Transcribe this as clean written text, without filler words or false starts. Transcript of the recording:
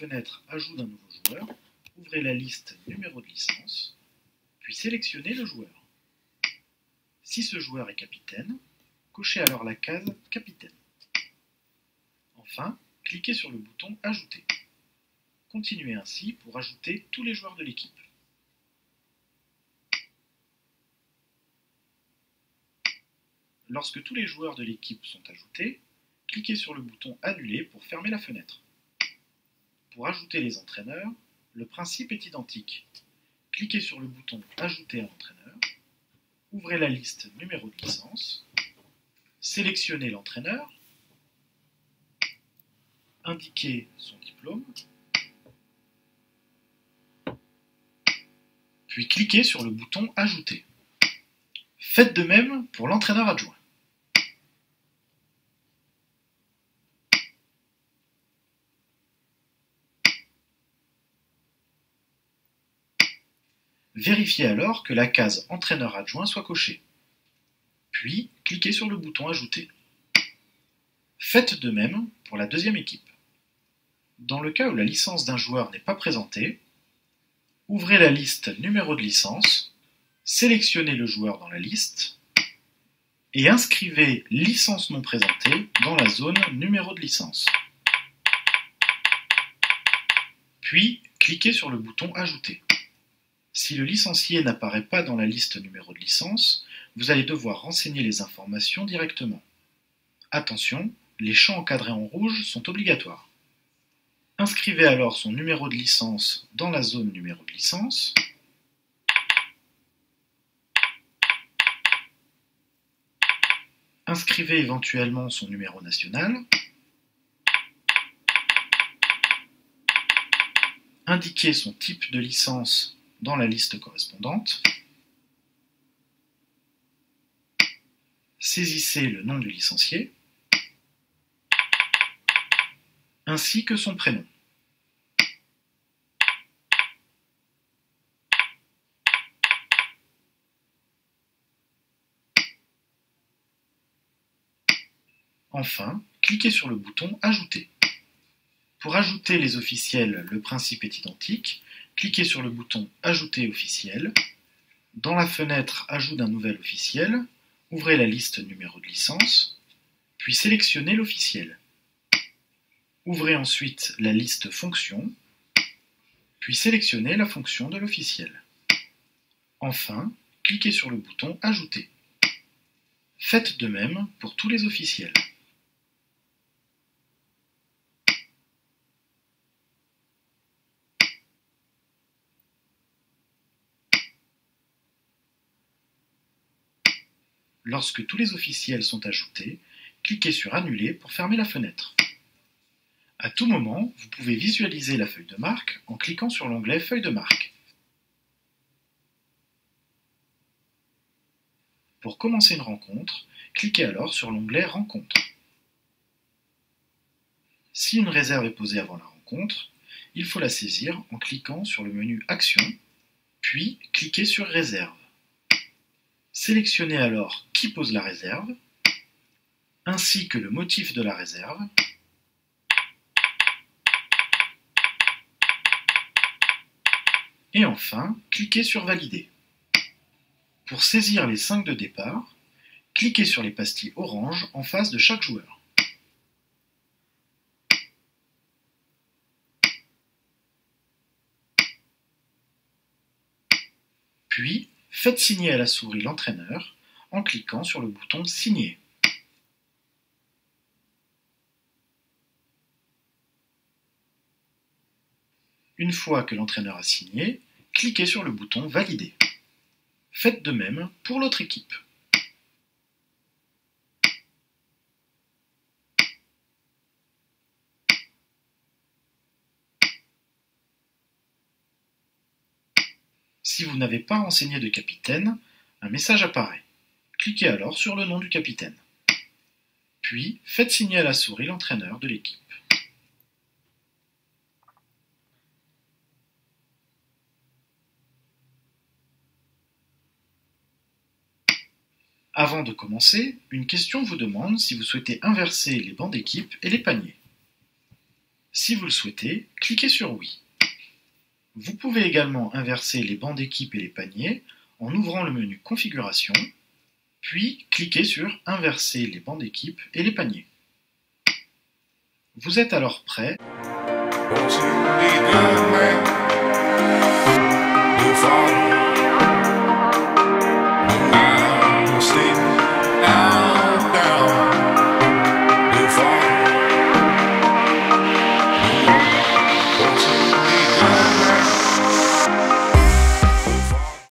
fenêtre Ajout d'un nouveau joueur, ouvrez la liste Numéro de licence, puis sélectionnez le joueur. Si ce joueur est capitaine, cochez alors la case Capitaine. Enfin, cliquez sur le bouton Ajouter. Continuez ainsi pour ajouter tous les joueurs de l'équipe. Lorsque tous les joueurs de l'équipe sont ajoutés, cliquez sur le bouton Annuler pour fermer la fenêtre. Pour ajouter les entraîneurs, le principe est identique. Cliquez sur le bouton Ajouter un entraîneur, ouvrez la liste Numéro de licence, sélectionnez l'entraîneur, indiquez son diplôme, puis cliquez sur le bouton Ajouter. Faites de même pour l'entraîneur adjoint. Vérifiez alors que la case Entraîneur adjoint soit cochée. Puis, cliquez sur le bouton Ajouter. Faites de même pour la deuxième équipe. Dans le cas où la licence d'un joueur n'est pas présentée, ouvrez la liste Numéro de licence, sélectionnez le joueur dans la liste et inscrivez Licence non présentée dans la zone Numéro de licence. Puis, cliquez sur le bouton Ajouter. Si le licencié n'apparaît pas dans la liste Numéro de licence, vous allez devoir renseigner les informations directement. Attention, les champs encadrés en rouge sont obligatoires. Inscrivez alors son numéro de licence dans la zone Numéro de licence. Inscrivez éventuellement son numéro national. Indiquez son type de licence dans la liste correspondante. Saisissez le nom du licencié, ainsi que son prénom. Enfin, cliquez sur le bouton Ajouter. Pour ajouter les officiels, le principe est identique. Cliquez sur le bouton Ajouter officiel. Dans la fenêtre Ajout d'un nouvel officiel, ouvrez la liste Numéro de licence, puis sélectionnez l'officiel. Ouvrez ensuite la liste Fonction, puis sélectionnez la fonction de l'officiel. Enfin, cliquez sur le bouton Ajouter. Faites de même pour tous les officiels. Lorsque tous les officiels sont ajoutés, cliquez sur Annuler pour fermer la fenêtre. À tout moment, vous pouvez visualiser la feuille de marque en cliquant sur l'onglet Feuille de marque. Pour commencer une rencontre, cliquez alors sur l'onglet Rencontre. Si une réserve est posée avant la rencontre, il faut la saisir en cliquant sur le menu Action, puis cliquez sur Réserve. Sélectionnez alors qui pose la réserve, ainsi que le motif de la réserve, et enfin, cliquez sur Valider. Pour saisir les 5 de départ, cliquez sur les pastilles orange en face de chaque joueur. Puis, faites signer à la souris l'entraîneur en cliquant sur le bouton Signer. Une fois que l'entraîneur a signé, cliquez sur le bouton Valider. Faites de même pour l'autre équipe. Si vous n'avez pas renseigné de capitaine, un message apparaît. Cliquez alors sur le nom du capitaine. Puis, faites signer à la souris l'entraîneur de l'équipe. Avant de commencer, une question vous demande si vous souhaitez inverser les bancs d'équipe et les paniers. Si vous le souhaitez, cliquez sur Oui. Vous pouvez également inverser les bancs d'équipe et les paniers en ouvrant le menu Configuration, puis cliquez sur Inverser les bancs d'équipe et les paniers. Vous êtes alors prêt